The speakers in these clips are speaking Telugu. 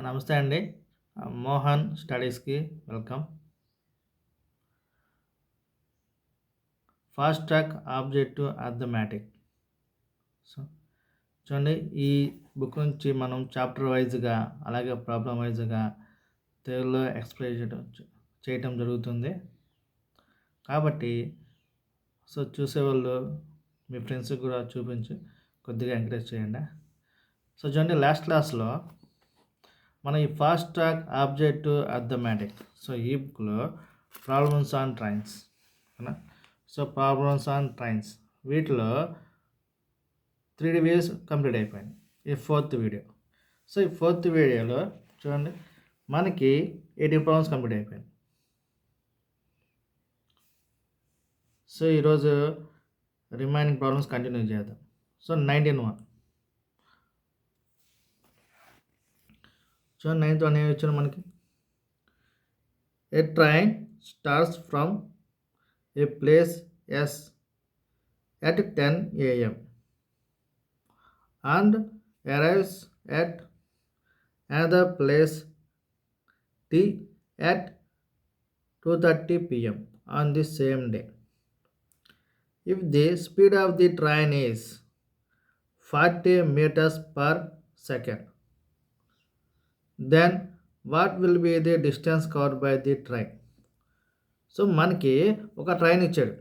నమస్తే అండి. మోహన్ స్టడీస్‌కి welcome. Fast track objective arithmetic. So, చూడండి ఈ బుక్ నుంచి మనం చాప్టర్ వైస్‌గా అలాగే ప్రాబ్లమ్ వైస్‌గా తెలుగులో ఎక్స్‌ప్లెయిన్ చేయటం జరుగుతుంది. కాబట్టి చూసేవాళ్ళు మీ ఫ్రెండ్స్‌కి కూడా చూపించి కొద్దిగా ఎంకరేజ్ చేయండి. చూడండి లాస్ట్ క్లాస్‌లో మనం ఈ ఫాస్ట్ ట్రాక్ ఆబ్జెక్టివ్ అర్థమాటిక్ ఈ బుక్‌లో problems on trains problems on trains వీటిలో 3 వీడియోస్ కంప్లీట్ అయిపోయింది. ఈ ఫోర్త్ వీడియో. ఈ ఫోర్త్ వీడియోలో చూడండి మనకి 18 ప్రాబ్లమ్స్ కంప్లీట్ అయిపోయింది. ఈరోజు రిమైనింగ్ ప్రాబ్లమ్స్ కంటిన్యూ చేద్దాం. 19 చూడండి 9th వన్ ఏమి ఇచ్చారు మనకి. A train starts from a place S at 10 a.m. and arrives at another place T at 2:30 p.m. on the same day. If the speed of the train is 40 meters per second, then what will be the distance covered by the train? మనకి ఒక ట్రైన్ ఇచ్చాడు.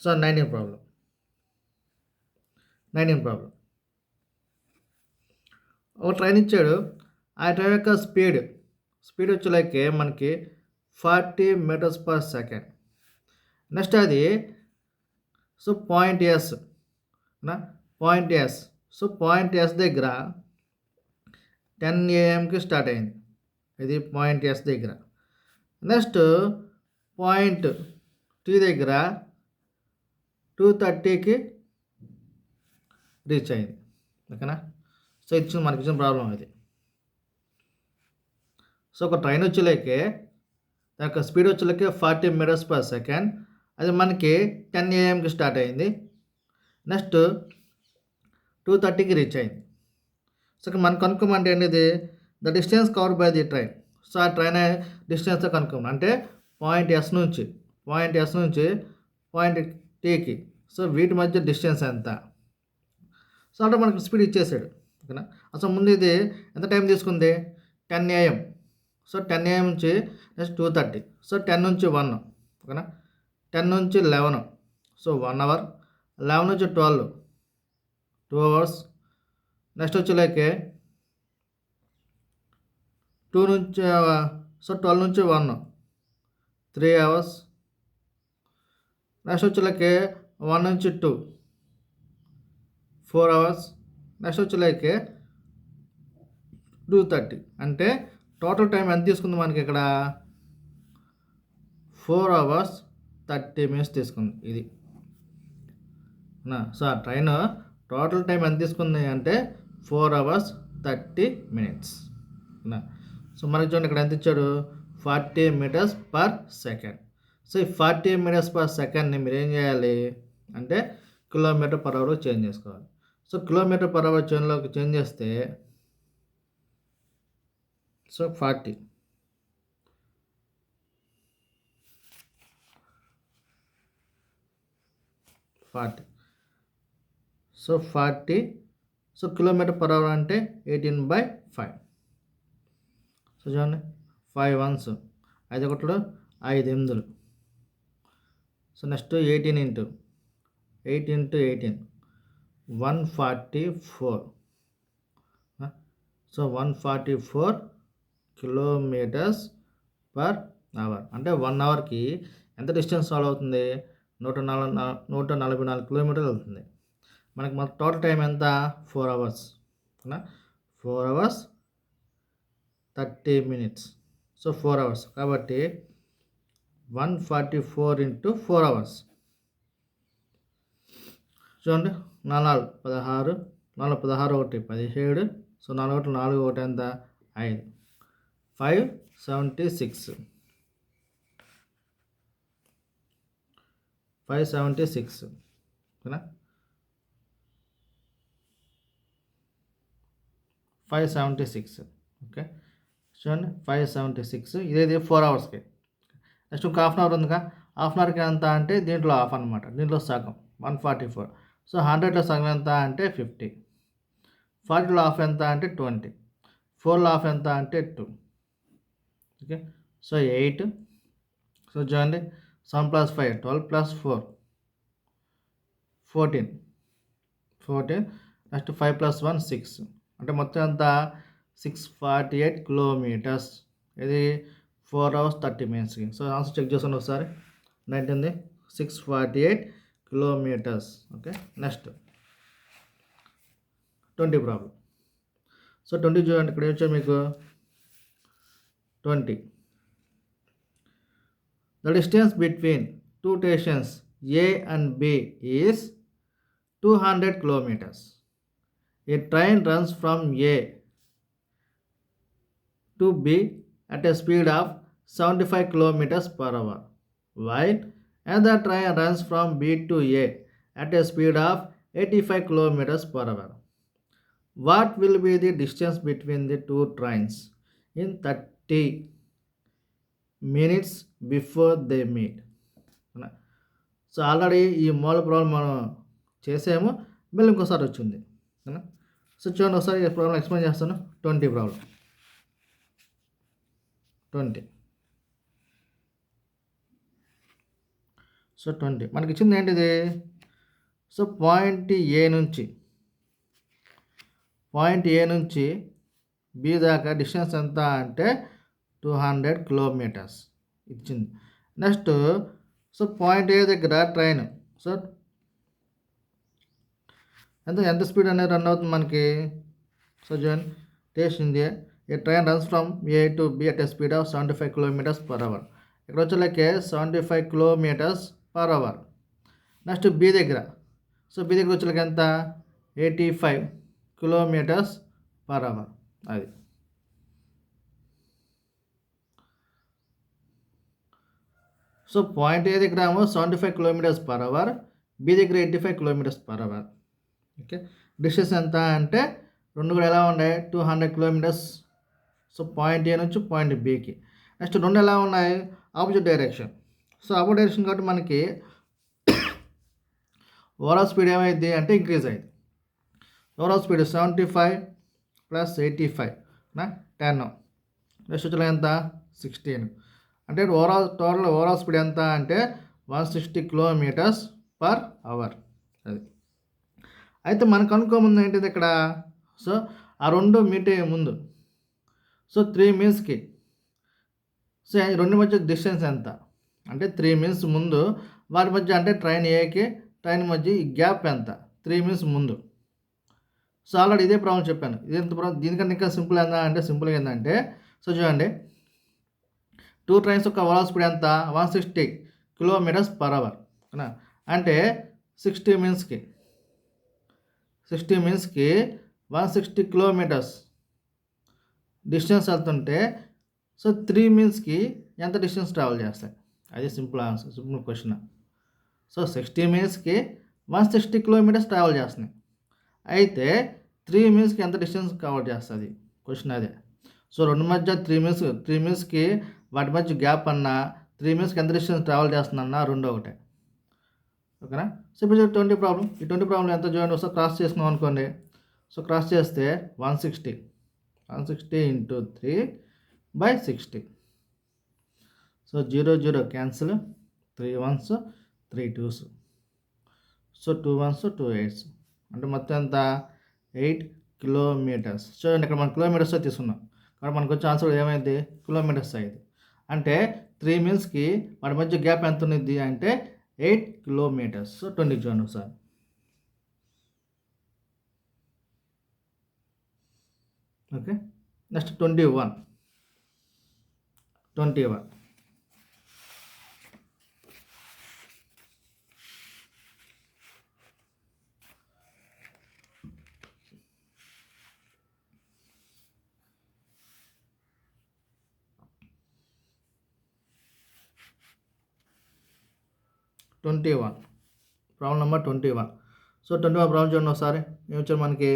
19 ప్రాబ్లం. ఒక ట్రైన్ ఇచ్చాడు. ఆ ట్రైన్ యొక్క స్పీడ్ వచ్చేలాకే మనకి 40 మీటర్స్ పర్ సెకండ్. నెక్స్ట్ అది పాయింట్ ఎస్ పాయింట్ ఎస్ దగ్గర 10 AM స్టార్ట్ అయింది. ఇది పాయింట్ ఎస్ దగ్గర. నెక్స్ట్ పాయింట్ టీ దగ్గర 2:30కి రీచ్ అయింది. ఓకేనా. మనకి ఇచ్చిన ప్రాబ్లం అది. ఒక ట్రైన్ వచ్చేలాకే దాని యొక్క స్పీడ్ వచ్చేలాకే 40 మీటర్స్ పర్ సెకండ్. అది మనకి 10 AM స్టార్ట్ అయింది. నెక్స్ట్ 2:30కి రీచ్ అయింది. మనం కనుక్కోమంటే ఏంటిది the distance covered by the train. ఆ ట్రైన్ డిస్టెన్స్ కనుక్కోమని అంటే పాయింట్ ఎస్ నుంచి పాయింట్ టీకి వీటి మధ్య డిస్టెన్స్ ఎంత. అంటే మనకు స్పీడ్ ఇచ్చేసాడు. ఓకేనా. అసలు ముందు ఇది ఎంత టైం తీసుకుంది 10 AM. 10 AM నుంచి నెక్స్ట్ 2:30. 10 నుంచి 1. ఓకేనా. 10 నుంచి 11. 1 అవర్. 11 నుంచి 12. 2 అవర్స్. నెక్స్ట్ వచ్చేలాకే 2 నుంచి 12 నుంచి 1 3 అవర్స్. నెక్స్ట్ వచ్చేలాకే 1 నుంచి 2 4 అవర్స్. నెక్స్ట్ వచ్చేలాకే 2:30. అంటే టోటల్ టైం ఎంత తీసుకుంది మనకి ఇక్కడ 4 అవర్స్ 30 మినిట్స్ తీసుకుంది ఇది. ఆ ట్రైన్ టోటల్ టైం ఎంత తీసుకుంది అంటే 4 అవర్స్ 30 మినిట్స్. మనకి చూడండి ఇక్కడ ఎంత ఇచ్చాడు 40 మీటర్స్ పర్ సెకండ్. ఈ 40 మీటర్స్ పర్ సెకండ్ని మీరు ఏం చేయాలి అంటే కిలోమీటర్ పర్ అవర్ చేంజ్ చేసుకోవాలి. కిలోమీటర్ పర్ అవర్ చేంజ్ చేస్తే 40 40 కిలోమీటర్ పర్ అవర్ అంటే 18/5. చూడండి 5 ones 5 ఒకట్లు 5 8. Next 18 into 18 144. 144 kilometres per hour. అంటే 1 అవర్కి ఎంత డిస్టెన్స్ సాల్వ్ అవుతుంది 144 కిలోమీటర్లు అవుతుంది. మనకి టోటల్ టైం ఎంత 4 అవర్స్. 4 hours 30 minutes. 4 అవర్స్ కాబట్టి 144 into 4 అవర్స్. చూడండి 4 16 4 16 ఒకటి 17. 4 ఒకటి 4 ఒకటి ఎంత 5 576. 576 ఓకేనా. 576. ఓకే, చూడండి 576. ఇదేది 4 అవర్స్కి. నెక్స్ట్ ఇంకా హాఫ్ అన్ అవర్ ఉందిగా, హాఫ్ అన్ అవర్కి ఎంత అంటే దీంట్లో హాఫ్ అనమాట, దీంట్లో సగం 144. సో 100లో సగం ఎంత అంటే 50. 40లో హాఫ్ ఎంత అంటే 20. 4లో హాఫ్ ఎంత అంటే 2. Okay, so 8. సో చూడండి 7 + 5 12 + 4 14. నెక్స్ట్ 5 + 1 6. అంటే మొత్తం ఎంత 648 కిలోమీటర్స్. ఇది 4 hours 30 minutesకి. సో ఆన్సర్ చెక్ చేసాను ఒకసారి. 648 kilometres. Okay, next 20 problem. So 20 చూడండి, ఇక్కడ ఏమొచ్చారు మీకు 20. The distance between two stations A and B is 200 kilometers. A train runs from A to B at a speed of 75 kilometers per hour, while another train runs from B to A at a speed of 85 kilometers per hour. What will be the distance between the two trains in 30 minutes before they meet? So already ఈ మూల ప్రాబ్లం మనం చేసాము, మళ్ళీ ఇంకోసారి వచ్చింది. సో చూడండి ఒకసారి ఈ ప్రాబ్లం ఎక్స్ప్లెయిన్ చేస్తాను. 20 ప్రాబ్లం. 20. సో 20 మనకి ఇచ్చింది ఏంటిది? సో పాయింట్ ఏ నుంచి బి దాకా డిస్టెన్స్ ఎంత అంటే 200 కిలోమీటర్స్ ఇచ్చింది. నెక్స్ట్ సో పాయింట్ ఏ దగ్గర ట్రైన్ సో ఎంత స్పీడ్ అనేది రన్ అవుతుంది మనకి? సో చూడండి, station A train runs from A to B at a speed of 75 kilometers per hour. ఇక్కడ వచ్చేలాకే 75 kilometers per hour. Next B దగ్గర వచ్చేలాక ఎంత 85 kilometers per hour. అది సో పాయింట్ ఏ దగ్గర 75 kilometers per hour, బి దగ్గర 85 kilometers per hour. Okay, distance ఎంత అంటే రెండు కూడా ఎలా ఉన్నాయి 200 kilometers. సో పాయింట్ ఏ నుంచి పాయింట్ బికి. నెక్స్ట్ రెండు ఎలా ఉన్నాయి opposite direction. So opposite direction కాబట్టి మనకి ఓవరాల్ స్పీడ్ ఏమైంది అంటే ఇంక్రీజ్ అయింది. Overall speed 75 + 85 10. నెక్స్ట్ వచ్చేలా ఎంత 16. అంటే ఓవరాల్ స్పీడ్ ఎంత అంటే 160 kilometers per hour. అది అయితే మనకు అనుకోముందు ఏంటిది ఇక్కడ? సో ఆ రెండు మీట్ అయ్యే ముందు సో 3 minutesకి సో రెండు మధ్య డిస్టెన్స్ ఎంత అంటే 3 minutes ముందు వారి మధ్య అంటే ట్రైన్ ఏకి ట్రైన్ మధ్య ఈ గ్యాప్ ఎంత 3 minutes ముందు. సో ఆల్రెడీ ఇదే ప్రాబ్లం చెప్పాను. ఇదేంత ప్రాబ్లం దీనికన్నా ఇంకా సింపుల్ అంటే సింపుల్గా ఏంటంటే సో చూడండి 2 trains యొక్క ఓవరాల్ స్పీడ్ ఎంత 160 kilometers per hour. అంటే 60 minutesకి 160 kilometers డిస్టెన్స్ వెళ్తుంటే సో 3 minutesకి ఎంత డిస్టెన్స్ ట్రావెల్ చేస్తాయి? అది simple answer, simple question. So 60 minutesకి 160 kilometers travel చేస్తున్నాయి. అయితే 3 minutesకి ఎంత డిస్టెన్స్ కవర్ చేస్తుంది క్వశ్చన్ అదే. సో రెండు మధ్య 3 minutesకి వాటి మధ్య గ్యాప్ అన్నా 3 minutesకి ఎంత డిస్టెన్స్ ట్రావెల్ చేస్తుందన్నా రెండు ఒకటే. ఓకేనా? సో ఇప్పుడు 20 ప్రాబ్లం. ఈ 20 ప్రాబ్లం ఎంత చూడండి ఒకసారి క్రాస్ చేసుకున్నాం అనుకోండి. సో క్రాస్ చేస్తే 160 × 3/60. So 0 0 cancel, 3 1s 3 2s. So 2 1s 2 8s. అంటే మొత్తం ఎంత 8 kilometers. చూడండి ఇక్కడ మనం కిలోమీటర్స్తో తీసుకున్నాం కాబట్టి మనకు వచ్చే ఆన్సర్ ఏమైంది కిలోమీటర్స్ అయ్యింది. అంటే 3 minutesకి వాటి మధ్య గ్యాప్ ఎంత ఉంది అంటే 8 kilometers. సో 20 చూడండి ఒకసారి. Okay, next 21. 21 problem number 21. So 21 problem చూడండి ఒకసారి. ఏమొచ్చారు మనకి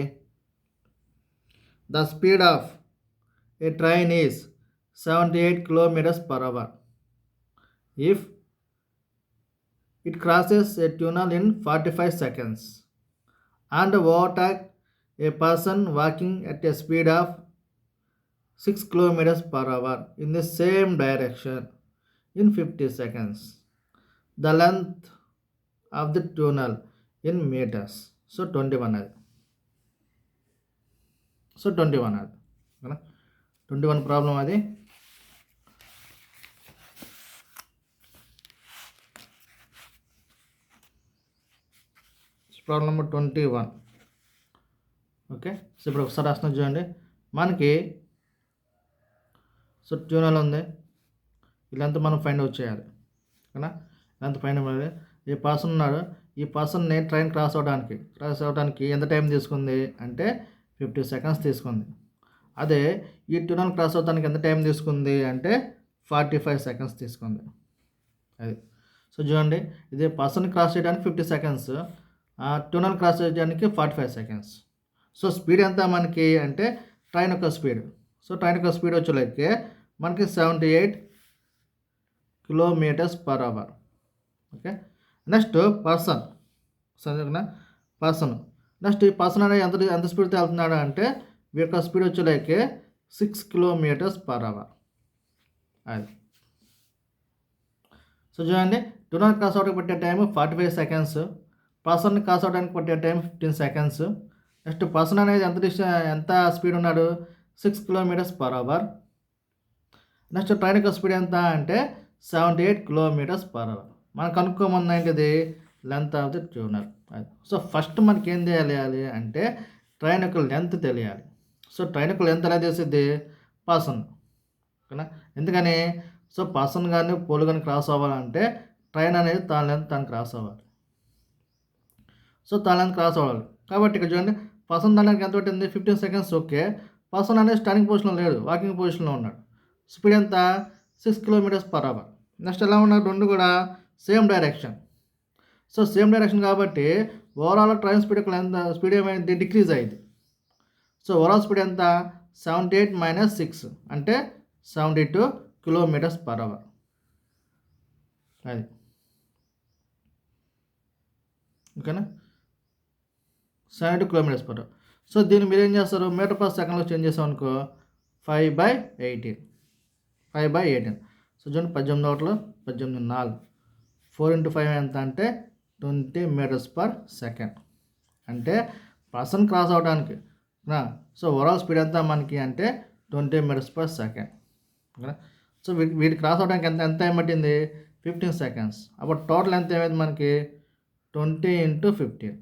the speed of a train is 78 kilometers per hour. If it crosses a tunnel in 45 seconds and overtake a person walking at a speed of 6 kilometers per hour in the same direction in 50 seconds. The length of the tunnel in meters. So 21 అది. సో 21 అది. 21 ప్రాబ్లం అది. Problem number 21. ఓకే, సో ఇప్పుడు ఒకసారి రాసిన చూడండి. మనకి సో ట్యూనల్ ఉంది, ఇలాంతా మనం ఫైండ్ అవుట్ చేయాలి. ఓకేనా, ఇలాంతా ఫైండ్ అవ్వాలి. ఈ పర్సన్ ఉన్నాడు, ఈ పర్సన్ని ట్రైన్ క్రాస్ అవ్వడానికి ఎంత టైం తీసుకుంది అంటే 50 సెకండ్స్ తీసుకుంది. అదే ఈ ట్యూనల్ క్రాస్ అవ్వడానికి ఎంత టైం తీసుకుంది అంటే 45 సెకండ్స్ తీసుకుంది. అది. సో చూడండి, ఇది పర్సన్ క్రాస్ చేయడానికి 50 సెకండ్స్, ట్యూనల్ క్రాస్ చేయడానికి 45 సెకండ్స్. సో స్పీడ్ ఎంత మనకి అంటే ట్రైన్ యొక్క స్పీడ్. సో ట్రైన్ యొక్క స్పీడ్ వచ్చేలాగే మనకి 78 kilometres per hour. Okay, next person. సరేనా, పర్సన్. నెక్స్ట్ ఈ పర్సన్ అనేది ఎంత స్పీడ్తో వెళ్తున్నాడు అంటే ఈ యొక్క స్పీడ్ వచ్చేలాగే 6 కిలోమీటర్స్ పర్ అవర్. అది. సో చూడండి, ట్యూనల్ క్రాస్ అవడానికి పట్టే టైం 45 సెకండ్స్, పర్సన్ క్రాస్ అవడానికి పట్టే టైం 15 సెకండ్స్. నెక్స్ట్ పర్సన్ అనేది ఎంత స్పీడ్ ఉన్నాడు 6 kilometres per hour. Next train యొక్క స్పీడ్ ఎంత అంటే 78 కిలోమీటర్స్ పర్ అవర్. మనం కనుక్కోమన్నా ఏంటిది లెంత్ ఆఫ్ ది ట్యూనల్. అది. సో ఫస్ట్ మనకి ఏం తెలియాలి అంటే ట్రైన్ యొక్క లెంత్ తెలియాలి. సో ట్రైన్ యొక్క లెంత్ ఎలా తెలిసిద్ది పర్సన్. ఓకేనా, ఎందుకని సో పర్సన్ కానీ పోల్ కానీ క్రాస్ అవ్వాలంటే ట్రైన్ అనేది తన లెంత్ తను క్రాస్ అవ్వాలి. సో తన లెంత్ క్రాస్ అవ్వాలి కాబట్టి ఇక్కడ చూడండి, పర్సన్ దానికి ఎంత పట్టింది 15 సెకండ్స్. ఓకే, పర్సన్ అనేది స్టాండింగ్ పొజిషన్లో లేడు, వాకింగ్ పొజిషన్లో ఉన్నాడు. స్పీడ్ ఎంత 6 కిలోమీటర్స్ పర్ అవర్. నెక్స్ట్ ఎలా ఉన్నారు రెండు కూడా same direction. So same direction కాబట్టి ఓవరాల్ ట్రైన్ స్పీడ్ యొక్క స్పీడ్ ఏమైంది డిక్రీజ్ అయింది. సో ఓవరాల్ స్పీడ్ ఎంత 78 - 6 అంటే 72 కిలోమీటర్స్ పర్ అవర్. అది. ఓకేనా, 72 కిలోమీటర్స్ పర్ అవర్. సో దీన్ని మీరు ఏం చేస్తారు మీటర్ పర్ సెకండ్లో చేంజ్ చేసాం అనుకో 5/18. 5/18. సో చూడండి 18 ఒకటిలో 18 4 4 × 5 ఎంత అంటే 20 మీటర్స్ పర్ సెకండ్. అంటే పర్సన్ క్రాస్ అవడానికి సో ఓవరాల్ స్పీడ్ ఎంత మనకి అంటే 20 మీటర్స్ పర్ సెకండ్. సో వీటి క్రాస్ అవడానికి ఎంత టైం పట్టింది 15 సెకండ్స్. అప్పుడు టోటల్ ఎంత ఏమైంది మనకి 20 × 15.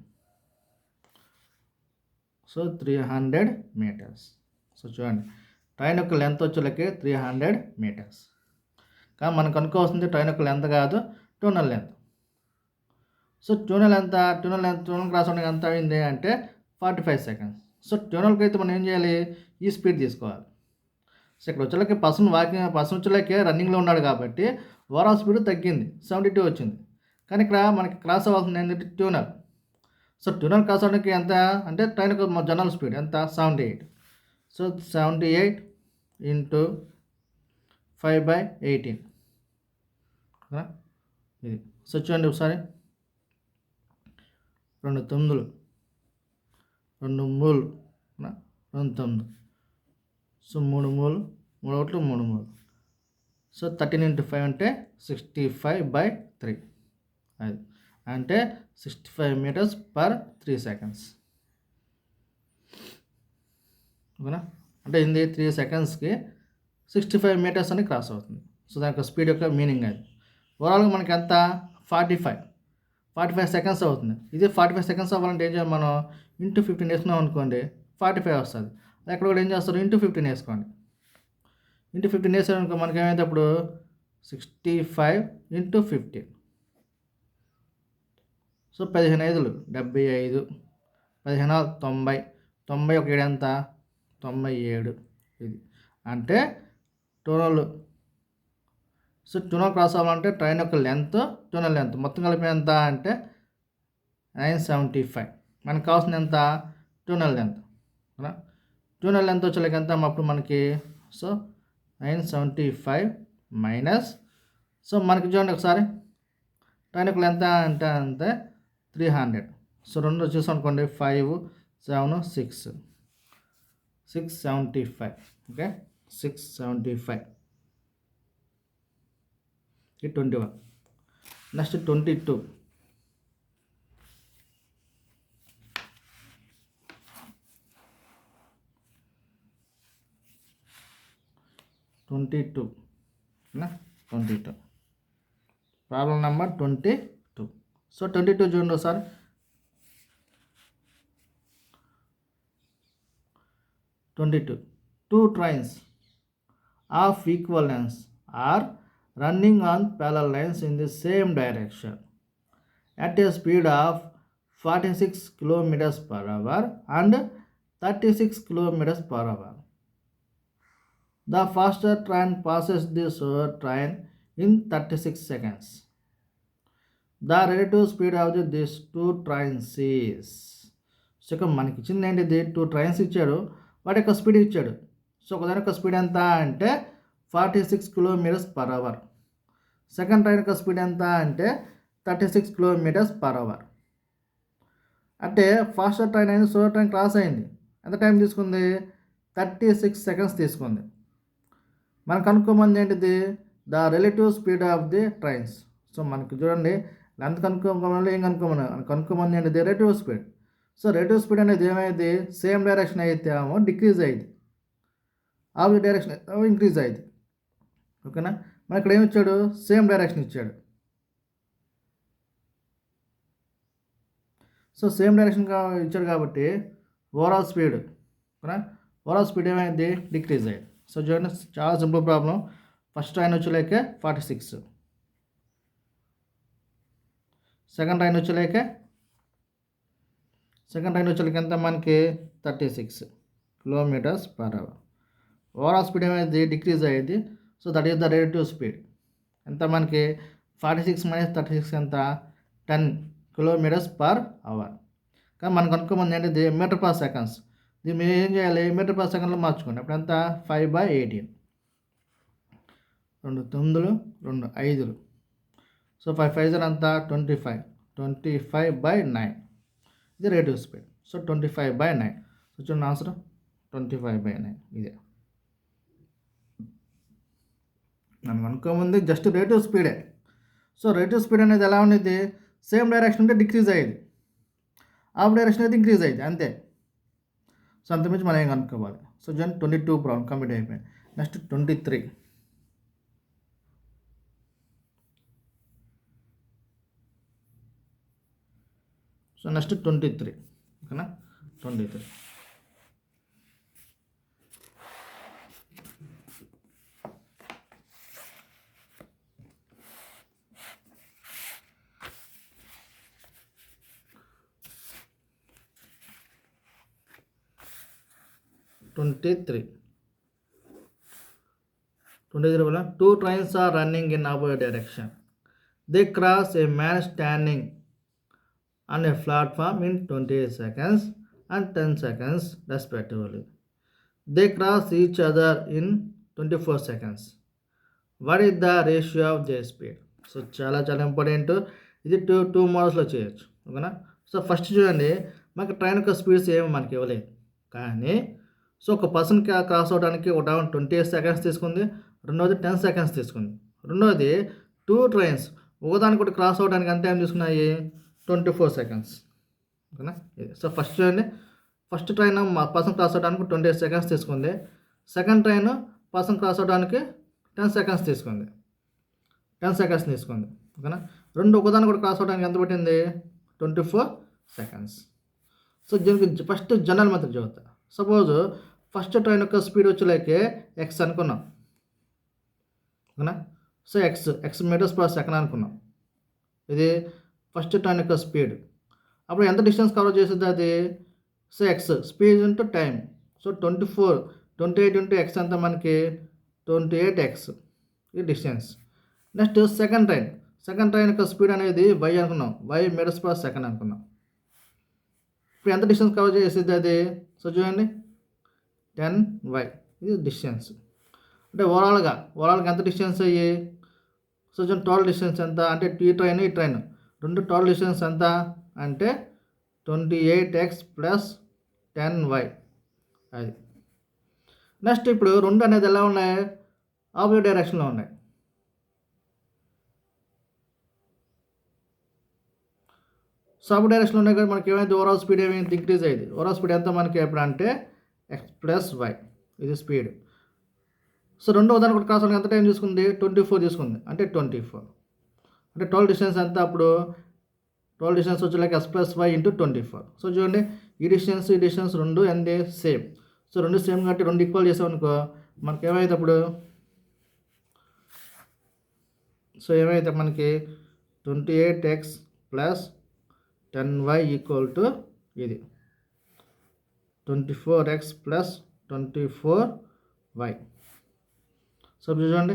So 300 metres. సో చూడండి, ట్రైన్ యొక్క లెంత్ వచ్చేలకి 300 మీటర్స్. కానీ మనం కనుక్కోవాల్సింది ట్రైన్ యొక్క లెంత్ కాదు, tunnel length. So tunnel cross అవడానికి ఎంత అయింది అంటే 45 సెకండ్స్. సో ట్యూనల్కి అయితే మనం ఏం చేయాలి ఈ స్పీడ్ తీసుకోవాలి. సో ఇక్కడ వచ్చేలకి పర్సన్ వచ్చేలకి రన్నింగ్లో ఉన్నాడు కాబట్టి ఓవరాల్ స్పీడ్ తగ్గింది 72 వచ్చింది. కానీ ఇక్కడ మనకి క్రాస్ అవ్వాల్సింది ఏంటంటే ట్యూనల్. సో ట్యూనల్ క్రాస్ అవడానికి ఎంత అంటే ట్రైన్ యొక్క జనరల్ స్పీడ్ ఎంత 78. సో 78 × 5/18. ఇది. సో చూడండి ఒకసారి 2 9 2 3 2 9. సో 3 3 3 1 3 3. సో 13 × 5 అంటే 65/3. అది అంటే 65 మీటర్స్ పర్ 3 సెకండ్స్. ఓకేనా, అంటే ఇది 3 సెకండ్స్కి 65 మీటర్స్ అని క్రాస్ అవుతుంది. సో దాని యొక్క స్పీడ్ యొక్క మీనింగ్ అది. ఓవరాల్గా మనకి ఎంత 45 సెకండ్స్ అవుతుంది. ఇది 45 సెకండ్స్ అవ్వాలంటే ఏం చేయాలి మనం × 15 వేసుకున్నాం అనుకోండి 45 వస్తుంది. ఎక్కడ కూడా ఏం చేస్తారు × 15 వేసుకోండి. × 15 వేసామనుకో మనకి ఏమైతే అప్పుడు 65 × 15. సో 15 5 75, 15 90, 90 ఒక 7 ఎంత 97. ఇది అంటే ట్యూనల్. సో ట్యూనల్ క్రాస్ అవ్వాలంటే ట్రైన్ యొక్క లెంత్ ట్యూనల్ లెంత్ మొత్తం కలిపి ఎంత అంటే 975. మనకు కావాల్సిన ఎంత ట్యూనల్ లెంత్. ట్యూనల్ లెంత్ వచ్చేలాగా ఎంత అప్పుడు మనకి సో 975 మైనస్ సో మనకి చూడండి ఒకసారి ట్రైన్ యొక్క లెంత్ అంటే అంతే 300. సో రెండు చూసాం అనుకోండి 5 7 6 675. ఓకే 675 ఇది 21. నెక్స్ట్ 22. 22 problem number 22. సో 22 చూడండి ఒకసారి. 22 two trains of equal length are running on parallel lines in the same direction at a speed of 46 kilometers per hour and 36 kilometers per hour. The faster train passes the slower train in 36 seconds. The relative speed of these two trains is. So ఇక్కడ మనకి ఇచ్చింది ఏంటిది 2 ట్రైన్స్ ఇచ్చాడు, వాటి యొక్క స్పీడ్ ఇచ్చాడు. సో ఒకదాని యొక్క స్పీడ్ ఎంత అంటే 46 kilometres per hour. Second train యొక్క స్పీడ్ ఎంత అంటే 36 కిలోమీటర్స్ పర్ అవర్. అంటే ఫాస్టర్ ట్రైన్ అయింది, స్లో ట్రైన్ క్రాస్ అయింది. ఎంత టైం తీసుకుంది? 36 సెకండ్స్ తీసుకుంది. మనకు కనుక్కోమంది ఏంటిది? The relative speed of the trains. So మనకి చూడండి లెంత్ కనుక్కోమని ఏం కనుక్కోమంది ఏంటిది? Relative speed. So relative speed అనేది ఏమైంది? సేమ్ డైరెక్షన్ అయితే ఏమో డిక్రీజ్ అయ్యింది, ఆపోజిట్ డైరెక్షన్ ఇంక్రీజ్ అయ్యింది. ఓకేనా? మన ఇక్కడ ఏమి ఇచ్చాడు? సేమ్ డైరెక్షన్ ఇచ్చాడు. సో సేమ్ డైరెక్షన్ ఇచ్చాడు కాబట్టి ఓవరాల్ స్పీడ్, ఓకేనా, ఓవరాల్ స్పీడ్ ఏమైంది? డిక్రీజ్ అయ్యింది. సో చూడండి చాలా సింపుల్ ప్రాబ్లం. ఫస్ట్ ట్రైన్ వచ్చేలేక 46, సెకండ్ ట్రైన్ వచ్చేలేక ఎంత మనకి 36 kilometres per hour. Overall speed ఏమైంది? డిక్రీజ్ అయ్యేది. So that is the relative speed. ఎంత మనకి 46 మైనస్ 36 ఎంత? 10 కిలోమీటర్స్ పర్ అవర్. కానీ మనకు అనుకోమంది ఏంటిది? Metre per seconds. దీన్ని మీరు ఏం చేయాలి? మీటర్ పర్ సెకండ్లో మార్చుకోండి. అప్పుడు ఎంత? 5/18. 2 9 2 5. సో 5 5 అంతా 25. 25/9 ఇది రిలేటివ్ స్పీడ్. సో 25/9. సో చూడండి ఆన్సర్ 25/9 ఇదే. మనం అనుకోముందు జస్ట్ రిలేటివ్ స్పీడే. సో రిలేటివ్ స్పీడ్ అనేది ఎలా ఉండేది? సేమ్ డైరెక్షన్ ఉంటే డిక్రీజ్ అయ్యేది, ఆఫ్ డైరెక్షన్ అయితే ఇంక్రీజ్ అయ్యేది, అంతే. సో అంతమించి మనం ఏం కనుక్కోవాలి. సో జన్ 22 ప్రాబ్లం కంప్లీట్ అయిపోయింది. నెక్స్ట్ 23. So next 23. ఓకేనా? 23. వల్ల 2 trains are running in opposite direction. They cross a man standing on a platform in 28 seconds and 10 seconds respectively. They cross each other in 24 seconds. What is the ratio of their speed? So చాలా ఇంపార్టెంట్. ఇది టూ మోడల్స్లో చేయొచ్చు. ఓకేనా? సో ఫస్ట్ చూడండి, మనకి ట్రైన్ యొక్క స్పీడ్స్ ఏమి మనకి ఇవ్వలేదు, కానీ సో ఒక పర్సన్కి క్రాస్ అవడానికి ఒక 28 సెకండ్స్ తీసుకుంది, రెండవది 10 సెకండ్స్ తీసుకుంది. రెండవది 2 ట్రైన్స్ ఒకదానికొకటి క్రాస్ అవడానికి ఎంత టైం తీసుకున్నాయి? 24 సెకండ్స్. ఓకేనా? సో ఫస్ట్ చూడండి, ఫస్ట్ ట్రైన్ పర్సన్ క్రాస్ అవడానికి 28 సెకండ్స్ తీసుకుంది. సెకండ్ ట్రైన్ పర్సన్ క్రాస్ అవడానికి 10 సెకండ్స్ తీసుకుంది. ఓకేనా? రెండు ఒకదానికొకటి క్రాస్ అవడానికి ఎంత పట్టింది? 24 సెకండ్స్. సో దీనికి ఫస్ట్ జనరల్ మెథడ్ చదువుతా. సపోజ్ ఫస్ట్ ట్రైన్ యొక్క స్పీడ్ వచ్చేలాకే ఎక్స్ అనుకున్నాం. ఓకేనా? So X metres per second అనుకున్నాం. ఇది ఫస్ట్ ట్రైన్ యొక్క స్పీడ్. అప్పుడు ఎంత డిస్టెన్స్ కవర్ చేస్తుంది అది? So X speed into time. So 28 into X అంతా మనకి 28x ఇది డిస్టెన్స్. నెక్స్ట్ సెకండ్ ట్రైన్ యొక్క స్పీడ్ అనేది వై అనుకున్నాం, వై మీటర్స్ పర్ సెకండ్ అనుకున్నాం. ఇప్పుడు ఎంత డిస్టెన్స్ కవర్ చేసేది అది? సో చూడండి, 10y ఇది డిస్టెన్స్. అంటే ఓవరాల్గా ఎంత డిస్టెన్స్ అయ్యి, సో టోటల్ డిస్టెన్స్ ఎంత అంటే ఈ ట్రైన్ రెండు టోటల్ డిస్టెన్స్ ఎంత అంటే 28x ప్లస్ 10y. అది నెక్స్ట్ ఇప్పుడు రెండు అనేది ఎలా ఉన్నాయి, ఆపోజిట్ డైరెక్షన్లో ఉన్నాయి. సో ఆపోజిట్ డైరెక్షన్లో ఉన్నాయి కదా, మనకి ఏమైంది ఓవరాల్ స్పీడ్ ఏమైంది ఇంక్రీజ్ అయ్యింది. ఓవరాల్ స్పీడ్ ఎంత మనకి ఎప్పుడు అంటే x ప్లస్ y ఇది స్పీడ్. సో రెండో ఉదాహరణ కూడా క్రాస్ ఎంత టైం తీసుకుంది, 24 తీసుకుంది. అంటే 24 అంటే టోటల్ డిస్టెన్స్ ఎంత అప్పుడు, టోటల్ డిస్టెన్స్ వచ్చేలాగా x plus y into 24. So చూడండి ఈ డిస్టెన్స్ రెండు ఎంత సేమ్. సో రెండు సేమ్ కాబట్టి రెండు ఈక్వల్ చేసామనుకో మనకి ఏమైతే అప్పుడు, సో ఏమైతే మనకి 28x plus 10y equal to ఇది 24x ప్లస్ 24y. సో చూడండి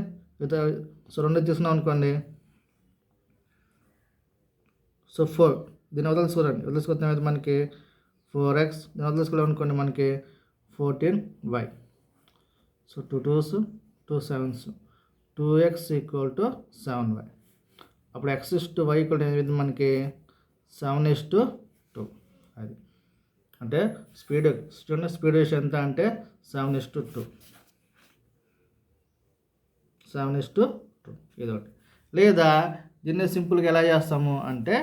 సో రెండు తీసుకున్నాం అనుకోండి, సో 4 దీన్ని వదిలేసుకుంటే ఏమైతే మనకి 4x, దీన్ని వదిలేసుకోలేము అనుకోండి మనకి 14y. So 2 2s 2 7s 2x equal to 7y. అప్పుడు x టు y ఈక్వల్ ఏమైంది మనకి 7:2. అది అంటే స్పీడ్ రేషియో ఎంత అంటే 7:2. 7:2 ఇది ఒకటి. లేదా దీన్ని సింపుల్గా ఎలా చేస్తాము అంటే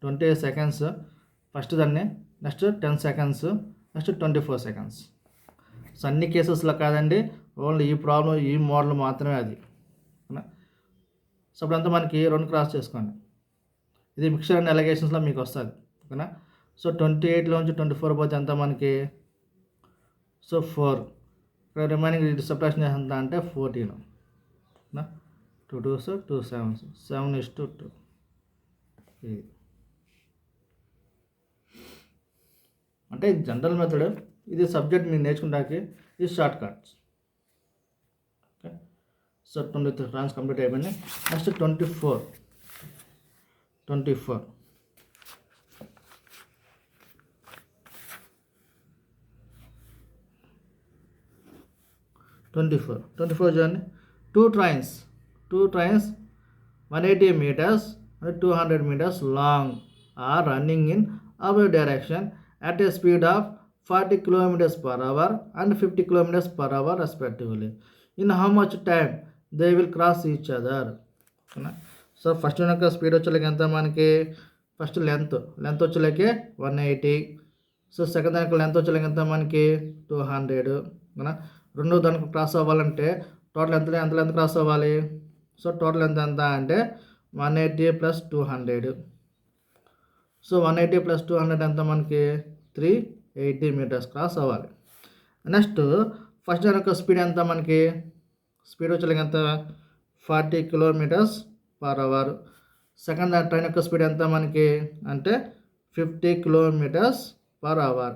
28 సెకండ్స్ ఫస్ట్ దాన్ని, next 10 seconds, next 24 seconds. So అన్ని కేసెస్లో కాదండి, ఓన్లీ ఈ ప్రాబ్లం ఈ మోడల్ మాత్రమే అది. సో అప్పుడంతా మనకి రెండు క్రాస్ చేసుకోండి. ఇది మిక్చర్ అండ్ ఎలిగేషన్స్లో మీకు వస్తుంది. ఓకేనా. సో 28లోంచి 24 పోతే ఎంత మనకి, సో 4. ఇక్కడ రిమైనింగ్ సబ్ట్రాక్షన్ ఎంత అంటే 14. 2 2s 2 7s 7:2. ఇది అంటే జనరల్ మెథడ్. ఇది సబ్జెక్ట్ మీరు నేర్చుకుంటాకి ఇది షార్ట్ కట్స్. ఓకే. సో 23 ఫ్రాన్స్ కంప్లీట్ అయిపోయింది. నెక్స్ట్ 24 చూడండి. Two trains 180 meters and 200 meters long are running in opposite direction at a speed of 40 kilometers per hour and 50 kilometers per hour respectively. In how much time they will cross each other? So first యొక్క స్పీడ్ వచ్చేలాగా ఎంత మనకి, ఫస్ట్ లెంత్ వచ్చేలాగే 180. సో సెకండ్ దానికి లెంత్ వచ్చేలాగా ఎంత మనకి 200. రెండో దానికి క్రాస్ అవ్వాలంటే టోటల్ ఎంత లెంత్ క్రాస్ అవ్వాలి. సో టోటల్ లెంత్ ఎంత అంటే 180 ప్లస్ 200. సో 180 ప్లస్ 200 ఎంత మనకి 380 meters క్రాస్ అవ్వాలి. నెక్స్ట్ ఫస్ట్ దాని యొక్క స్పీడ్ ఎంత మనకి, స్పీడ్ వచ్చేలాగా ఎంత 40 kilometers per hour. Second train యొక్క స్పీడ్ ఎంత మనకి అంటే 50 kilometers per hour.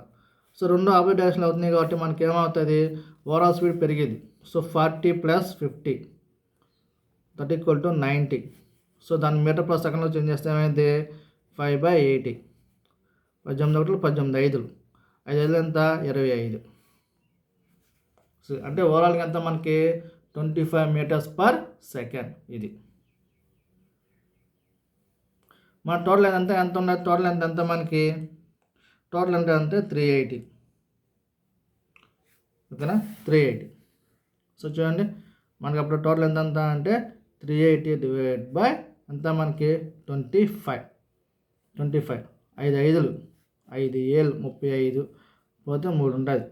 సో రెండు ఆపోజిట్ డైరెక్షన్ అవుతున్నాయి కాబట్టి మనకి ఏమవుతుంది, ఓవరాల్ స్పీడ్ పెరిగేది. So 40 plus 50 that equal to 90. So దాన్ని మీటర్ పర్ సెకండ్లో చేంజ్ చేస్తే ఏమైంది 5/80. 18 ఒకటి 18 5 ఎంత 25. సో అంటే ఓవరాల్గా ఎంత మనకి 25 meters per second. ఇది మన టోటల్ ఎంత ఉన్నది, టోటల్ ఎంత మనకి, టోటల్ ఎంత 380. ఓకేనా 380. సో చూడండి మనకి అప్పుడు టోటల్ ఎంత అంటే 380 డివైడ్ బై ఎంత మనకి 25. 5 5 5 7 35 పోతే 3 ఉంటుంది.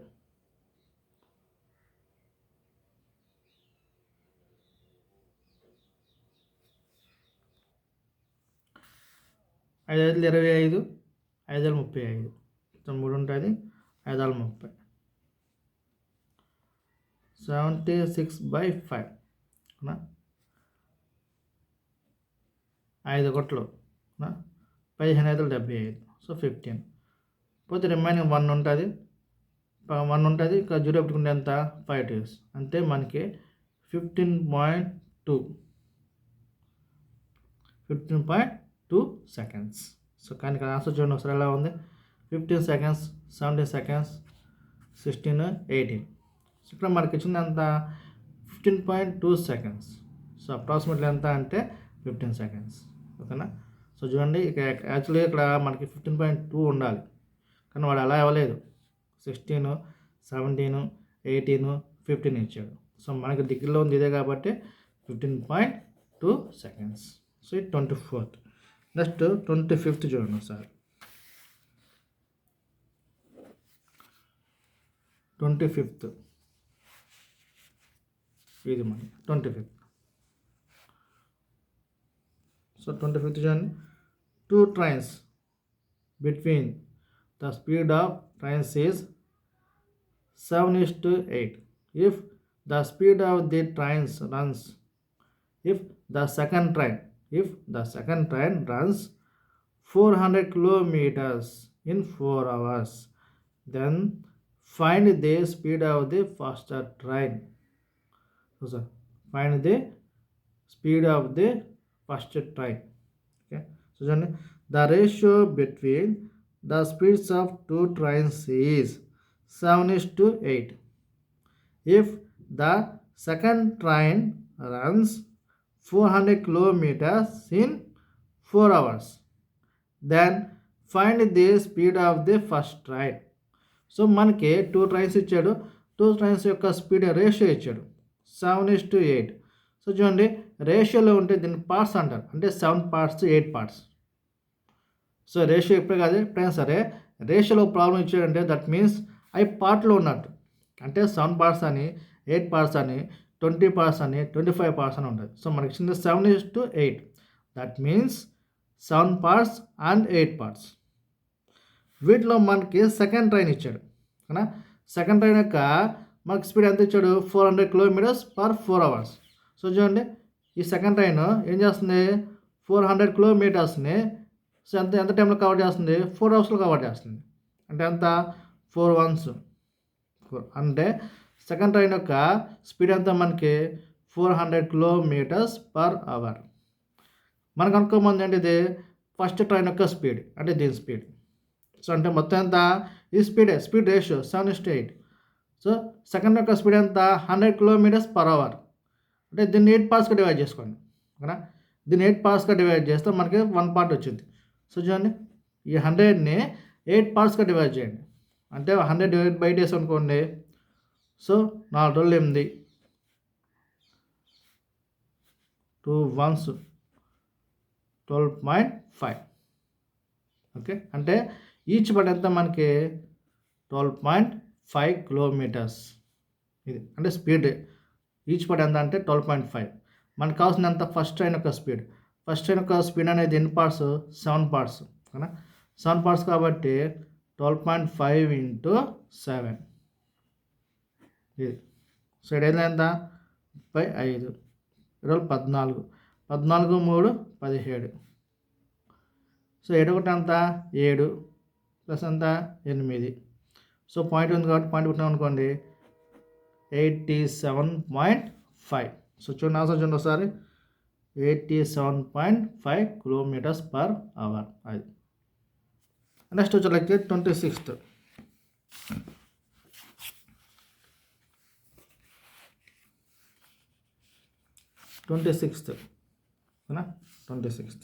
5 5 25 5 35 3 ఉంటుంది. 5 30 76/5. 5 ఒకట్లు 15 5 75. సో 15 పోతే రిమైనింగ్ 1 ఉంటుంది. ఇంకా 0 పెట్టుకుంటే ఎంత 5 2s అంటే మనకి 15.2 సెకండ్స్. సో కానీ ఇక్కడ ఆన్సర్ చూడండి ఒకసారి ఎలా ఉంది, 15 seconds 17 seconds 16, 18. సో ఇక్కడ మనకి ఇచ్చింది ఎంత 15.2 సెకండ్స్. సో అప్రాక్సిమేట్లీ ఎంత అంటే 15 సెకండ్స్. ఓకేనా. సో చూడండి ఇక యాక్చువల్లీ ఇక్కడ మనకి 15.2 ఉండాలి, కానీ వాడు అలా ఇవ్వలేదు. 16, 17, 18, 15 ఇచ్చాడు. సో మనకి దగ్గరలో ఉంది ఇదే కాబట్టి 15.2 సెకండ్స్. సో ఇది 24th. నెక్స్ట్ 25th చూడండి ఒకసారి. 25th ఇది మన 25th. సో 25th చూడండి. 2 trains between the speed of trains is 7:8. If the speed of the trains runs, if the second train runs 400 kilometers in 4 hours, then find the speed of the faster train. So find the speed of the faster train. Okay. So the ratio between the speeds of 2 trains is 7:8. If the second train runs 400 kilometers in 4 hours, then find the speed of the first train. So మనకి 2 ట్రైన్స్ ఇచ్చాడు. 2 ట్రైన్స్ యొక్క స్పీడ్ రేషియో ఇచ్చాడు 7:8. సో చూడండి రేషియోలో ఉంటే దీన్ని పార్ట్స్ అంటారు, అంటే 7 parts 8 parts. సో రేషియో ఎప్పుడు కాదు ఎప్పుడైనా సరే రేషియోలో ప్రాబ్లం ఇచ్చాడంటే దట్ మీన్స్ అవి పార్ట్లో ఉన్నట్టు, అంటే 7 parts అని 8 parts అని 20 parts అని 25 parts అని ఉంటుంది. సో మనకి ఇచ్చింది 7:8. That means 7 parts and 8 parts. వీటిలో మనకి సెకండ్ ట్రైన్ ఇచ్చాడు కదా. సెకండ్ ట్రైన్ యొక్క మనకి స్పీడ్ ఎంత ఇచ్చాడు 400 kilometers per 4 hours. సో చూడండి ఈ సెకండ్ ట్రైన్ ఏం చేస్తుంది 400 kilometersని సో ఎంత టైంలో కవర్ చేస్తుంది 4 hours కవర్ చేస్తుంది. అంటే ఎంత 4 ones 4, అంటే సెకండ్ ట్రైన్ యొక్క స్పీడ్ ఎంత మనకి 400 kilometers per hour. మనకు అనుకోమంది అంటే ఇది ఫస్ట్ ట్రైన్ యొక్క స్పీడ్, అంటే దీని స్పీడ్. సో అంటే మొత్తం ఎంత ఈ స్పీడ్ రేషియో 7:8. సో సెకండ్ యొక్క స్పీడ్ ఎంత 100 kilometers per hour. అంటే దీన్ని 8 partsగా డివైడ్ చేసుకోండి ఓకేనా. దీన్ని 8 partsగా డివైడ్ చేస్తే మనకి 1 part వచ్చింది. సో చూడండి ఈ 100ని 8 partsగా డివైడ్ చేయండి, అంటే 100 డివైడ్ బై 8 వేసి అనుకోండి. సో 4 రోజులు 8, 2 ones 12.5. ఓకే, అంటే ఈచ్ పట్ ఎంత మనకి 12.5 kilometers. ఇది అంటే స్పీడ్ ఈచ్ పట్ ఎంత అంటే 12.5. మనకు కావాల్సిన ఎంత ఫస్ట్ ట్రైన్ యొక్క స్పీడ్. ఫస్ట్ ట్రైన్ యొక్క స్పీడ్ అనేది ఎన్ని పార్ట్స్ 7 parts కదా. 7 parts కాబట్టి 12.5 into 7 ఇది. సో ఇక్కడ ఎంత 35, 14, 14 3 17. సో 7 ఒకటి ఎంత 7 ప్లస్ ఎంత 8. సో పాయింట్ ఉంది కాబట్టి పాయింట్ పెట్టినాం అనుకోండి 87.5. సో చూడండి ఆన్సర్ చూడండి ఒకసారి 87.5 kilometers per hour. అది నెక్స్ట్ వచ్చేలకి 26th. 26th ఓకేనా. 26th.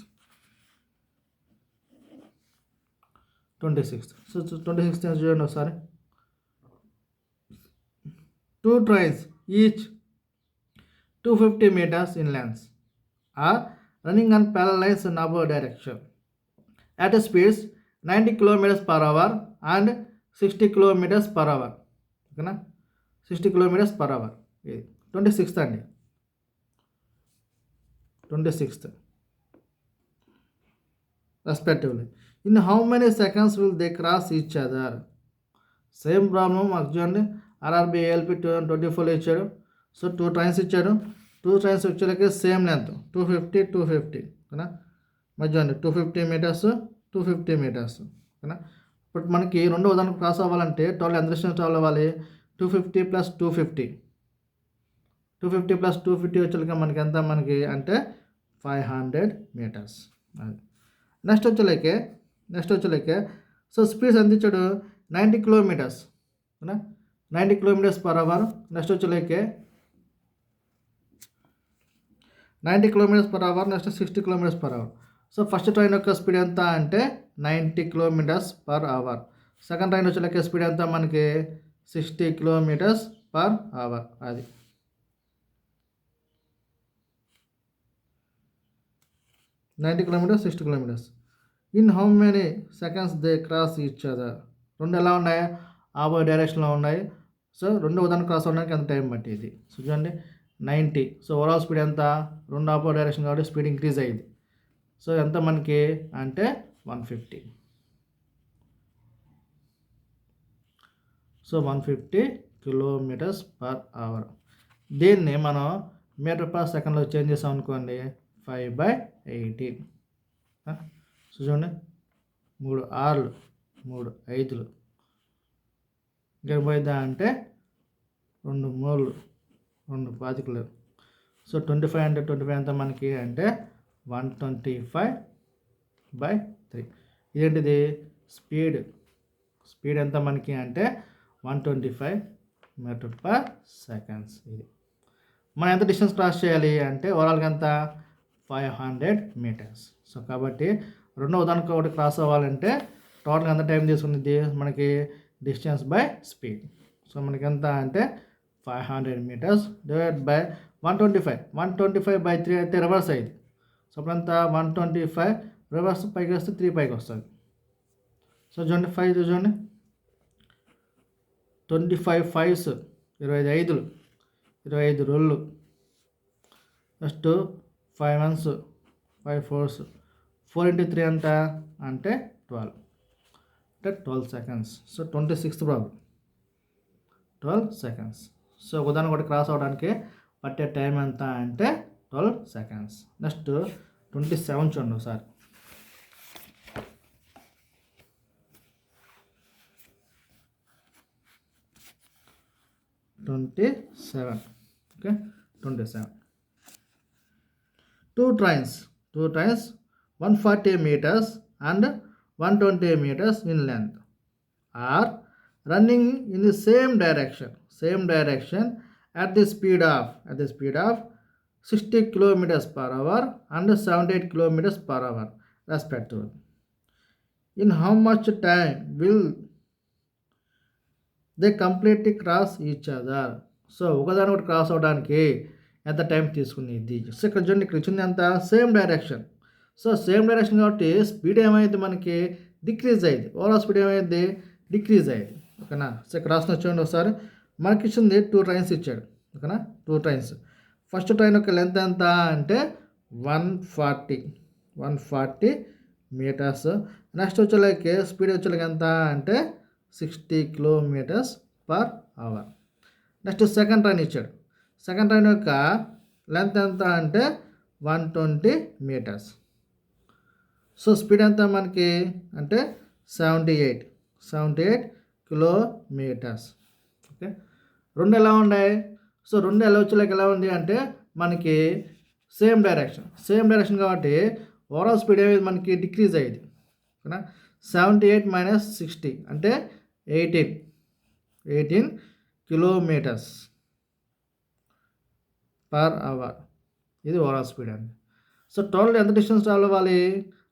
సో 26th చూడండి ఒకసారి. 2 trains each 250 meters in length are running on parallel lines in opposite direction at speeds 90 kilometers per hour and 60 kilometers per hour. ఓకేనా 60 kilometers per hour. ఇది 26th అండి. 26th respectively. In how many seconds will they cross each other? Same problem మాకు చూడండి RRB ALP 24లో ఇచ్చాడు. సో 2 trains ఇచ్చాడు. 2 trains వచ్చేలకి సేమ్ లెంత్ 250 ఓకేనా. మరి చూడండి 250 meters 250 meters ఓకేనా. ఇప్పుడు మనకి రెండో ఉదాహరణ క్రాస్ అవ్వాలంటే టోటల్ ఎంత డిస్టెన్స్ ట్రావెల్ అవ్వాలి 250 + 250 + 250 వచ్చేలకి మనకి ఎంత మనకి అంటే 500 meters. నెక్స్ట్ వచ్చేలకే సో స్పీడ్స్ ఎంత ఇచ్చాడు 90 kilometers ఓకేనా. 90 km/h. నెక్స్ట్ వచ్చేలేకే 90 km/h, next 60 km/h. So first train యొక్క స్పీడ్ ఎంత అంటే 90 km/h. సెకండ్ ట్రైన్ వచ్చేలేకే స్పీడ్ ఎంత మనకి 60 km/h. అది 90 km, 60 km. In how many seconds they cross each other. రెండు ఎలా ఉన్నాయి? ఆపోజిట్ డైరెక్షన్లో ఉన్నాయి. సో రెండు ఉదాహరణ క్రాస్ అవ్వడానికి ఎంత టైం పట్టేది? సో చూడండి 90. సో ఓవరాల్ స్పీడ్ ఎంత? రెండు ఆపోజిట్ డైరెక్షన్ కాబట్టి స్పీడ్ ఇంక్రీజ్ అయ్యింది. సో ఎంత మనకి అంటే 150. So 150 km/h. దీన్ని మనం మీటర్/సెకండ్లో చేంజ్ చేసాం అనుకోండి 5/18. సో చూడండి 3 6లు 3 5లు ఇంకా పోయిద్దా అంటే 2 3లు 2 25లు. సో 25 అంటే 25 ఎంత మనకి అంటే 125/3. ఇదేంటిది స్పీడ్ ఎంత మనకి అంటే 125 m/s. ఇది మనం ఎంత డిస్టెన్స్ క్రాస్ చేయాలి అంటే ఓవరాల్గా ఎంత 500 meters. సో కాబట్టి రెండో ఉదాహరణకు ఒకటి క్రాస్ అవ్వాలంటే టోటల్గా ఎంత టైం తీసుకునేది మనకి డిస్టెన్స్ బై స్పీడ్. సో మనకి ఎంత అంటే 500 meters డివైడ్ బై 125/3 అయితే రివర్స్ అయ్యింది. సో అప్పుడంతా 125 రివర్స్ పైకి వస్తే 3 పైకి వస్తుంది. సో చూడండి 5 చూడండి 25 5s 25 5లు 25 రోళ్ళు. నెక్స్ట్ 5 1s 5 4s 4 into 3 ఎంత అంటే 12 అంటే 12 seconds. So 26th problem 12 seconds. So ఉదాహరణ ఒకటి క్రాస్ అవ్వడానికి పట్టే టైం ఎంత అంటే 12 seconds. నెక్స్ట్ 27 చూడండి ఒకసారి. 27. Okay 27. Two trains 140 meters and 120 meters in length are running in the same direction at the speed of 60 km/h and 78 km/h respectively. In how much time will they completely cross each other? So ఒకదాని ఒకటి క్రాస్ అవ్వడానికి ఎంత టైం తీసుకునేది? సో ఇక్కడ చూడండి, ఇక్కడ ఇచ్చింది ఎంత same direction. So same direction కాబట్టి స్పీడ్ ఏమైంది మనకి డిక్రీజ్ అయ్యింది. ఓవరాల్ స్పీడ్ ఏమైంది డిక్రీజ్ అయ్యింది. ఓకేనా? సో ఇక్కడ రాసిన చూడండి ఒకసారి. మనకి ఇచ్చింది 2 ట్రైన్స్ ఇచ్చాడు. ఓకేనా? 2 ట్రైన్స్. ఫస్ట్ ట్రైన్ యొక్క లెంత్ ఎంత అంటే 140 meters. నెక్స్ట్ వచ్చేలాకి స్పీడ్ వచ్చేలాకి ఎంత అంటే 60 km/h. నెక్స్ట్ సెకండ్ ట్రైన్ ఇచ్చాడు. సెకండ్ ట్రైన్ యొక్క లెంత్ ఎంత అంటే 120 meters. సో స్పీడ్ ఎంత మనకి అంటే 78 km. ఓకే, రెండు ఎలా ఉన్నాయి? సో రెండు ఎలా వచ్చేలాగా ఎలా ఉంది అంటే మనకి సేమ్ డైరెక్షన్ కాబట్టి ఓవరాల్ స్పీడ్ ఏది మనకి డిక్రీజ్ అయ్యేది. ఓకేనా? 78 minus 60 అంటే 18 kilometers per hour. ఇది ఓవరాల్ స్పీడ్ అండి. సో టోటల్ ఎంత డిస్టెన్స్ ట్రావెల్ అవ్వాలి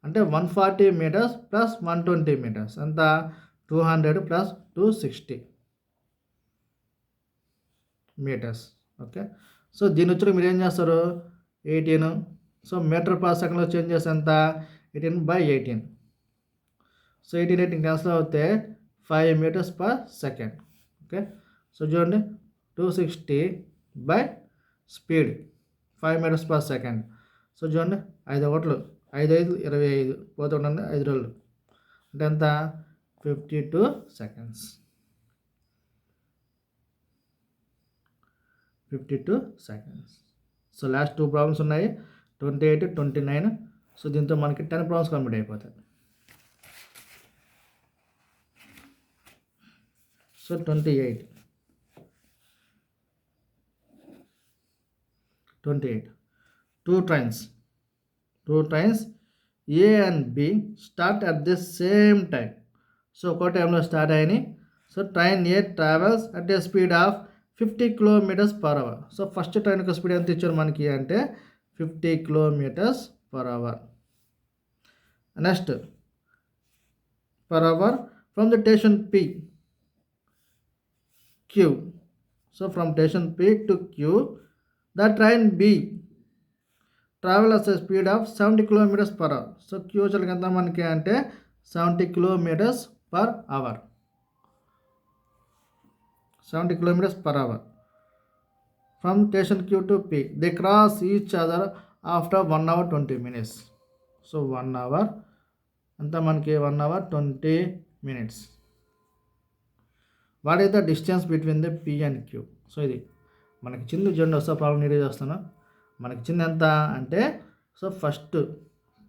అంటే 140 meters ప్లస్ 120 meters ఎంత 200 ప్లస్ 260 meters. ఓకే, సో దీని వచ్చి మీరు ఏం చేస్తారు 18. సో మీటర్/సెకండ్లో చేంజ్ చేస్తే ఎంత 18/18. సో 18 క్యాన్సిల్ అవుతే 5 meters/second. ఓకే, సో చూడండి 260 బై స్పీడ్ 5 meters/second. సో చూడండి 5 ఒకట్లు 5 5 25 పోతే ఉండండి 5 రోజులు అంటే ఎంత 52 seconds. 52 seconds. So last 2 problems ఉన్నాయి 28 29. సో దీంతో మనకి 10 ప్రాబ్లమ్స్ కంప్లీట్ అయిపోతాయి. So 28 two trains A and B start at the same time. So ఒక టైంలో స్టార్ట్ అయినాయి. So train A travels at a speed of 50 kilometres per hour. So first train యొక్క స్పీడ్ ఎంత ఇచ్చారు మనకి అంటే 50 kilometres per hour. Next per hour from the station P Q. So from station P to Q, the train B travel at a speed of 70 kilometers per hour. So Q ఎంత మనకి అంటే 70 kilometers per hour. 70 kilometers per hour. From station Q to P, they cross each other after 1 hour 20 minutes. So 1 hour అంతా మనకి 1 hour 20 minutes. What is the distance between the P and Q. So ఇది మనకి చిన్న జెండా వస్తే ప్రాబ్లం నీడే చేస్తాను. మనకి చిన్న ఎంత అంటే సో ఫస్ట్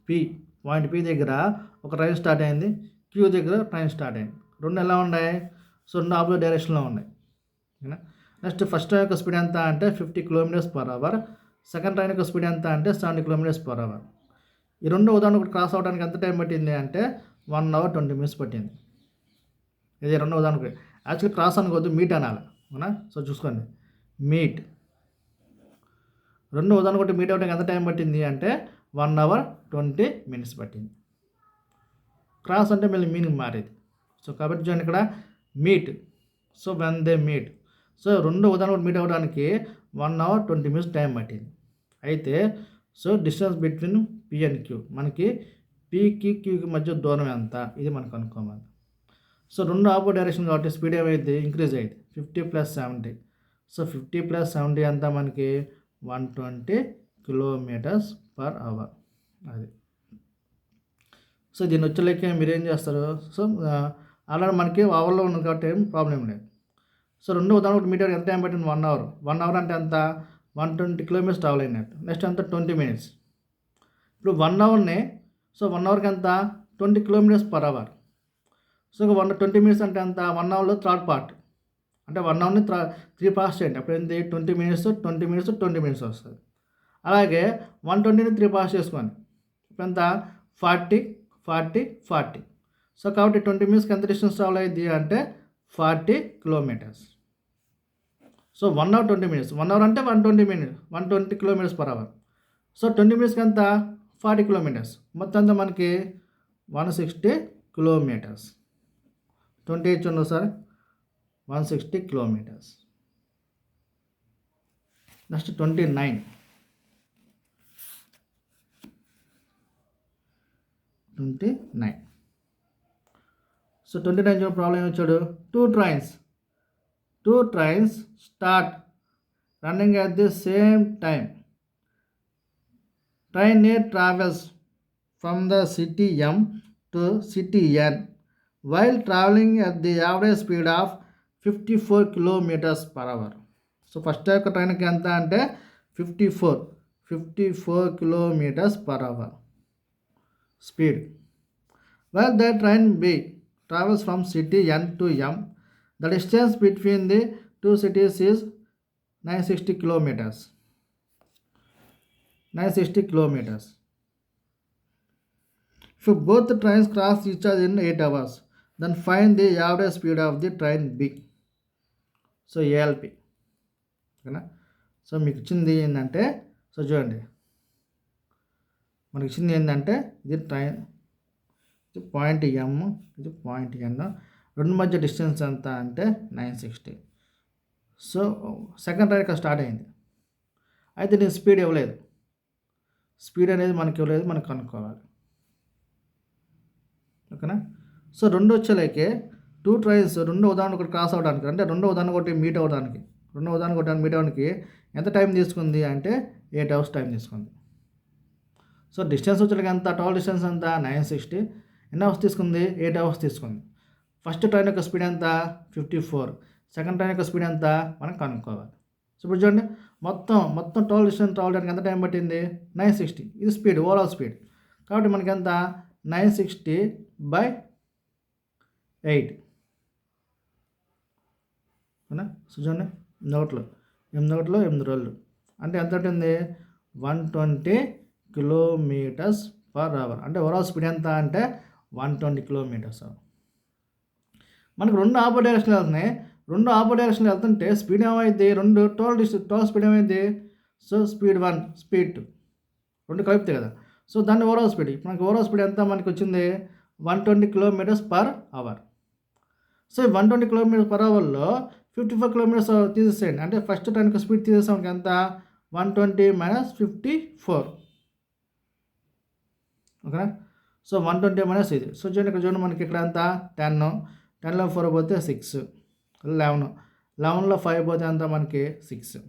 పాయింట్ పి దగ్గర ఒక ట్రైన్ స్టార్ట్ అయింది, క్యూ దగ్గర ట్రైన్ స్టార్ట్ అయింది. రెండు ఎలా ఉన్నాయి? సో రెండు ఆపోజిట్ డైరెక్షన్లో ఉన్నాయి. ఓకేనా. నెక్స్ట్ ఫస్ట్ ట్రైన్ యొక్క స్పీడ్ ఎంత అంటే 50 kilometres per hour. Second train యొక్క స్పీడ్ ఎంత అంటే 70 కిలోమీటర్స్ పర్ అవర్. ఈ రెండు ఉదాహరణ ఒకటి క్రాస్ అవ్వడానికి ఎంత టైం పట్టింది అంటే 1 hour 20 minutes పట్టింది. ఇది రెండో ఉదాహరణకు. యాక్చువల్లీ క్రాస్ అనుకోవద్దు, మీట్ అనాలి. అవునా. సో చూసుకోండి, మీట్. రెండు ఉదాహరణ ఒకటి మీట్ అవ్వడానికి ఎంత టైం పట్టింది అంటే 1 hour 20 minutes పట్టింది. క్రాస్ అంటే మళ్ళీ మీనింగ్ మారేది. సో కాబట్టి చూడండి ఇక్కడ meet. So when they meet. So రెండు ఉదాహరణ ఒకటి మీట్ అవ్వడానికి 1 hour 20 minutes టైం పట్టింది. అయితే so distance between P and Q, మనకి పీకి క్యూకి మధ్య దూరం ఎంత, ఇది మనకు అనుకోవాలి. సో రెండు ఆపోజిట్ డైరెక్షన్ కాబట్టి స్పీడ్ ఏమైంది? ఇంక్రీజ్ అయింది. 50 + 70. సో 50 + 70 అంతా మనకి 120 kilometers per hour. అది. సో దీన్ని వచ్చేలేక మీరు ఏం చేస్తారు? సో ఆల్రెడీ మనకి అవర్లో ఉంది కాబట్టి ఏం ప్రాబ్లం లేదు. సో రెండు ఉదాహరణ మీటర్ ఎంత టైం పట్టింది? 1 hour. 1 hour అంటే ఎంత? 120 kilometers ట్రావెల్ అయినట్టు. నెక్స్ట్ ఎంత? 20 minutes. ఇప్పుడు 1 hourని సో 1 hourకి ఎంత? 20 kilometers per hour. So 120 minutes అంటే ఎంత? 1 hourలో థర్డ్ పార్ట్ అంటే 1 hourని 3 parts చేయండి. అప్పుడు ఏంటి? 20 minutes 20 minutes 20 minutes వస్తుంది. అలాగే 120ని 3 parts చేసుకోండి. ఇప్పుడు ఎంత? 40 40 40. సో కాబట్టి 20 minutesకి ఎంత డిస్టెన్స్ ట్రావెల్ అయ్యింది అంటే 40 kilometers. So 1 hour 20 minutes. 1 hour అంటే 120 minutes 120 kilometers per hour. So 20 minutesకి ఎంత? 40 kilometers. మొత్తం అంతా మనకి 160 kilometers. 20 ఇచ్చిండు sir, 160 kilometers. Next 29. 29. So 29 problem వచ్చాడు. Two trains start running at the same time. Train A travels from the city M to city N while traveling at the average speed of 54 kilometers per hour. So first యొక్క ట్రైన్కి ఎంత అంటే 54 kilometers per hour speed. While the train B travels from city N to M, the distance between the two cities is 960 kilometers. 960 kilometers. If both the trains cross each other in 8 hours, then find the average speed of the train B. So ALP. ఓకేనా. సో మీకు ఇచ్చింది ఏంటంటే సో చూడండి, మనకి ఇచ్చింది ఏంటంటే ఇది ట్రైన్, ఇది పాయింట్ M, ఇది పాయింట్ N. రెండు మధ్య డిస్టెన్స్ ఎంత అంటే 960. సో సెకండ్ ట్రైన్ ఇక్కడ స్టార్ట్ అయింది. అయితే నేను స్పీడ్ ఇవ్వలేదు. స్పీడ్ అనేది మనకి ఇవ్వలేదు, మనకు కనుక్కోవాలి. ఓకేనా. సో రెండు వచ్చేలాకే టూ ట్రైన్స్ రెండు ఉదాహరణ ఒకటి క్రాస్ అవ్వడానికి అంటే రెండో ఉదాహరణ ఒకటి మీట్ అవ్వడానికి మీట్ అవ్వడానికి ఎంత టైం తీసుకుంది అంటే 8 hours టైం తీసుకుంది. సో డిస్టెన్స్ వచ్చేలాగా ఎంత? టోటల్ డిస్టెన్స్ ఎంత? 960. ఎన్ని అవర్స్ తీసుకుంది? 8 hours తీసుకుంది. ఫస్ట్ ట్రైన్ యొక్క స్పీడ్ ఎంత? 54. సెకండ్ ట్రైన్ యొక్క స్పీడ్ ఎంత మనం కనుక్కోవాలి. సో ఇప్పుడు చూడండి, మొత్తం టోటల్ డిస్టెన్స్ ట్రావెల్ చేయడానికి ఎంత టైం పట్టింది? 960. ఇది స్పీడ్, ఓవరాల్ స్పీడ్. కాబట్టి మనకి ఎంత? 960/8. అవునా. సో చూడండి, 8 రోజులు అంటే ఎంత ఉంటుంది? 120 kilometers per hour. అంటే ఓవరాల్ స్పీడ్ ఎంత అంటే 120 kilometers. మనకు రెండు ఆపోజిట్ డైరెక్షన్లో వెళ్తున్నాయి. రెండు ఆపోజిట్ డైరెక్షన్లో వెళ్తుంటే స్పీడ్ ఏమైంది, రెండు టోటల్ స్పీడ్ ఏమైంది, సో స్పీడ్ 1 స్పీడ్ 2 రెండు కలుపుతాయి కదా. సో దాన్ని ఓవరాల్ స్పీడ్, ఇప్పుడు మనకి ఓవరాల్ స్పీడ్ ఎంత మనకి వచ్చింది 120 kilometres per hour. So 120 kilometres per అవర్లో 54 కిలోమీటర్స్ తీసేసేయండి. అంటే ఫస్ట్ టైంకి స్పీడ్ తీసేసాం మనకి ఎంత 120 మైనస్ 54, ఓకేనా. సో 120 మైనస్ ఇది. సో చూడండి ఇక్కడ చూడండి మనకి ఇక్కడ ఎంత 10లో 4 పోతే 6, 11లో 5 పోతే ఎంత మనకి 6,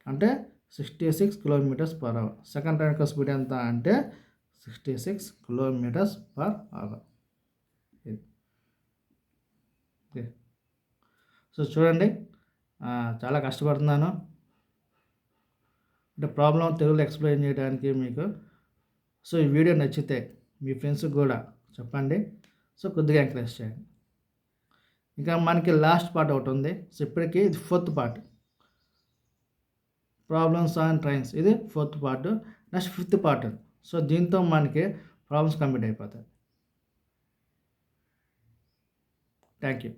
అంటే 66 kilometres per hour. Second train యొక్క స్పీడ్ ఎంత అంటే 66 kilometres per hour. Okay, so చూడండి చాలా కష్టపడుతున్నాను అంటే ప్రాబ్లం తెలుగులో ఎక్స్ప్లెయిన్ చేయడానికి మీకు. సో ఈ వీడియో నచ్చితే మీ ఫ్రెండ్స్కి కూడా చెప్పండి. సో కొద్దిగా ఎంకరేజ్ చేయండి. ఇంకా మనకి లాస్ట్ పార్ట్ ఒకటి ఉంది. సో ఇప్పటికీ ఇది 4th part, problems on trains. ఇది 4th part. Next 5th part. So దీంతో మనకి ప్రాబ్లమ్స్ కంప్లీట్ అయిపోతాయి. Thank you.